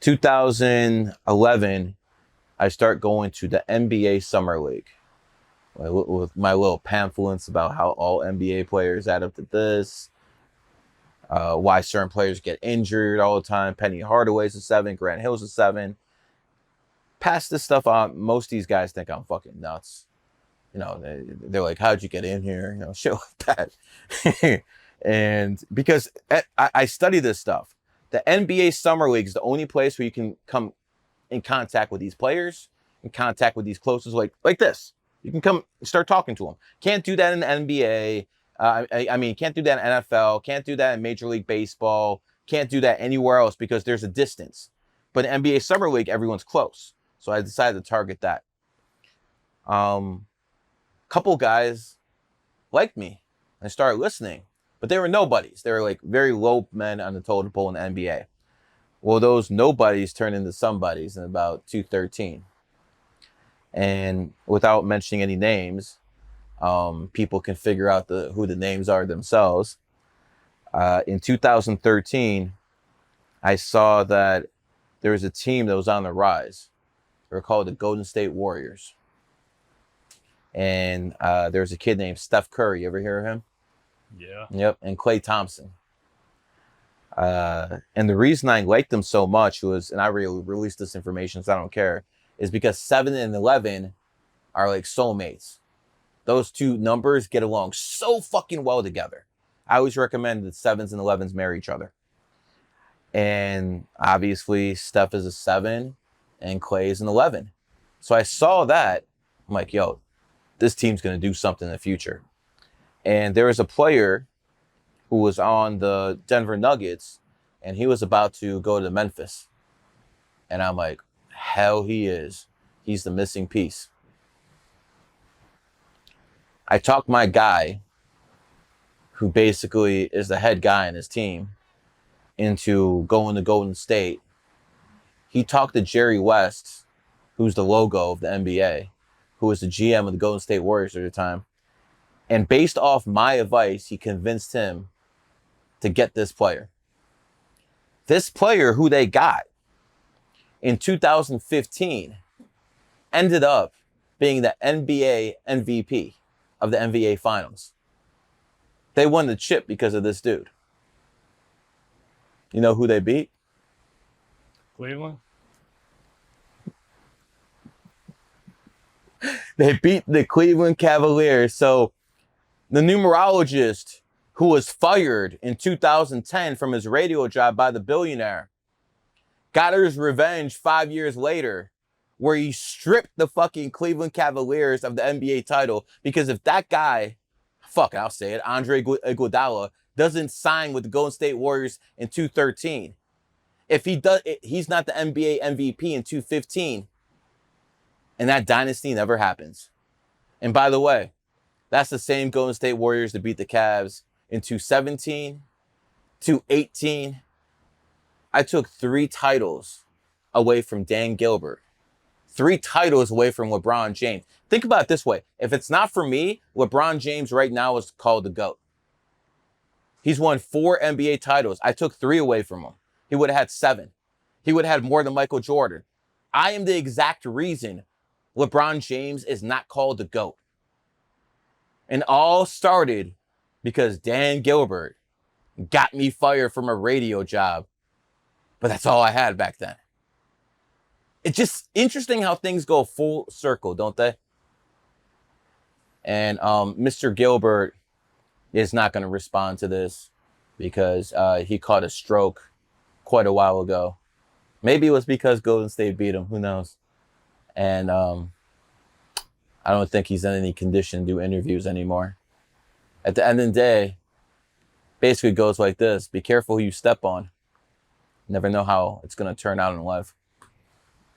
2011, I start going to the NBA Summer League with my little pamphlets about how all NBA players add up to this, why certain players get injured all the time. Penny Hardaway's a 7, Grant Hill's a 7. Pass this stuff on. Most of these guys think I'm fucking nuts. You know, they're like, how'd you get in here? You know, shit like that. And because I study this stuff, the NBA Summer League is the only place where you can come in contact with these players, in contact with these closest, like this. You can come start talking to them. Can't do that in the NBA. I mean, can't do that in NFL. Can't do that in Major League Baseball. Can't do that anywhere else because there's a distance. But in NBA Summer League, everyone's close. So I decided to target that. Couple guys liked me and started listening, but they were nobodies. They were like very low men on the totem pole in the NBA. Well, those nobodies turned into somebodies in about 2013. And without mentioning any names, people can figure out who the names are themselves. In 2013, I saw that there was a team that was on the rise. They were called the Golden State Warriors. And there's a kid named Steph Curry. You ever hear of him? Yeah. Yep. And Klay Thompson. And the reason I liked them so much was, and I released this information so I don't care, is because 7 and 11 are like soulmates. Those two numbers get along so fucking well together. I always recommend that 7s and 11s marry each other. And obviously Steph is a 7 and Klay is an 11. So I saw that. I'm like, yo, this team's going to do something in the future. And there was a player who was on the Denver Nuggets, and he was about to go to Memphis. And I'm like, hell he is. He's the missing piece. I talked my guy, who basically is the head guy in his team, into going to Golden State. He talked to Jerry West, who's the logo of the NBA, who was the GM of the Golden State Warriors at the time. And based off my advice, he convinced him to get this player. This player who they got in 2015 ended up being the NBA MVP of the NBA Finals. They won the chip because of this dude. You know who they beat? Cleveland? They beat the Cleveland Cavaliers. So the numerologist who was fired in 2010 from his radio job by the billionaire got his revenge 5 years later, where he stripped the fucking Cleveland Cavaliers of the NBA title. Because if that guy, I'll say it, Andre Iguodala, doesn't sign with the Golden State Warriors in 2013, if he does, he's not the NBA MVP in 2015, and that dynasty never happens. And by the way, that's the same Golden State Warriors that beat the Cavs in 2017, 2018. I took 3 titles away from Dan Gilbert. 3 titles away from LeBron James. Think about it this way. If it's not for me, LeBron James right now is called the GOAT. He's won 4 NBA titles. I took 3 away from him. He would have had 7. He would have had more than Michael Jordan. I am the exact reason LeBron James is not called the GOAT. And all started because Dan Gilbert got me fired from a radio job. But that's all I had back then. It's just interesting how things go full circle, don't they? And Mr. Gilbert is not going to respond to this because he caught a stroke quite a while ago. Maybe it was because Golden State beat him. Who knows? And I don't think he's in any condition to do interviews anymore. At the end of the day, basically goes like this. Be careful who you step on. Never know how it's going to turn out in life.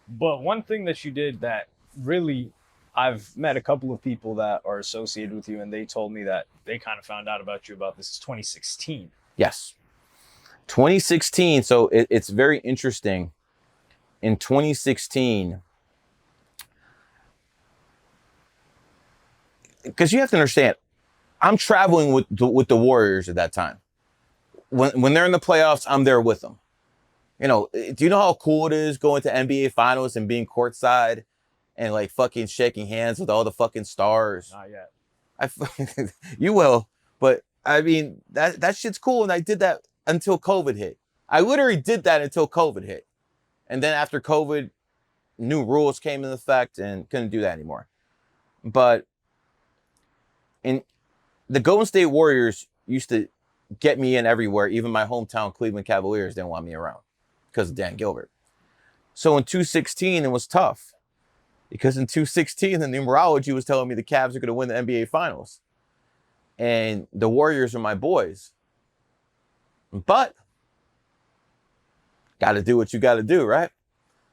But one thing that you did that really, I've met a couple of people that are associated with you, and they told me that they kind of found out about you about this is 2016. Yes. 2016. So it's very interesting. In 2016, because you have to understand, I'm traveling with the Warriors at that time. When they're in the playoffs, I'm there with them. You know, do you know how cool it is going to NBA finals and being courtside and like fucking shaking hands with all the fucking stars? Not yet. You will, but I mean, that shit's cool. And I did that until COVID hit. I literally did that until COVID hit. And then after COVID, new rules came into effect and couldn't do that anymore. But in the Golden State Warriors used to get me in everywhere. Even my hometown Cleveland Cavaliers didn't want me around because of Dan Gilbert. So in 2016, it was tough because in 2016, the numerology was telling me the Cavs are going to win the NBA Finals. And the Warriors are my boys. But got to do what you got to do, right?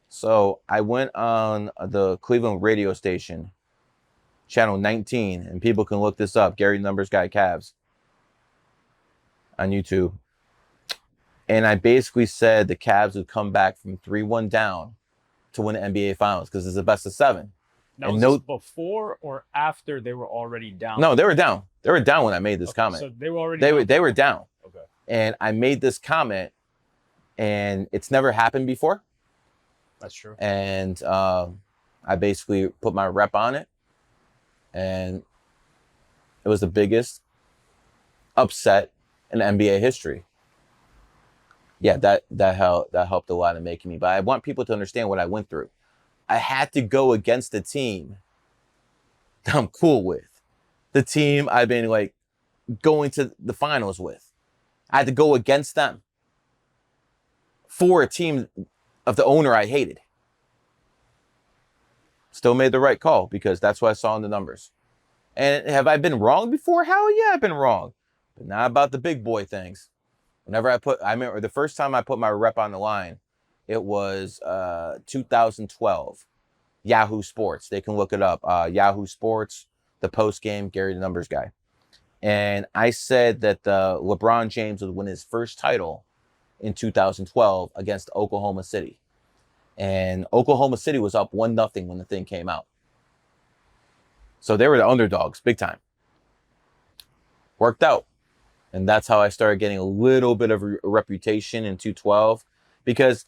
So I went on the Cleveland radio station, channel 19, and people can look this up, Gary Numbers Guy Cavs, on YouTube. And I basically said the Cavs would come back from 3-1 down to win the NBA Finals because it's the best of 7. Now, was this before or after they were already down? No, they were down. They were down when I made this comment. So they were already they were down. Okay. And I made this comment, and it's never happened before. That's true. And I basically put my rep on it, and it was the biggest upset in NBA history. Yeah, that helped a lot in making me. But I want people to understand what I went through. I had to go against the team that I'm cool with, the team I've been like going to the finals with. I had to go against them for a team of the owner I hated. Still made the right call because that's what I saw in the numbers. And have I been wrong before? Hell yeah, I've been wrong. But not about the big boy things. Whenever I remember the first time I put my rep on the line, it was 2012. Yahoo Sports. They can look it up. Yahoo Sports, the post game, Gary the Numbers Guy. And I said that LeBron James would win his first title in 2012 against Oklahoma City. And Oklahoma City was up 1-0 when the thing came out. So they were the underdogs, big time. Worked out. And that's how I started getting a little bit of a reputation in 2012. Because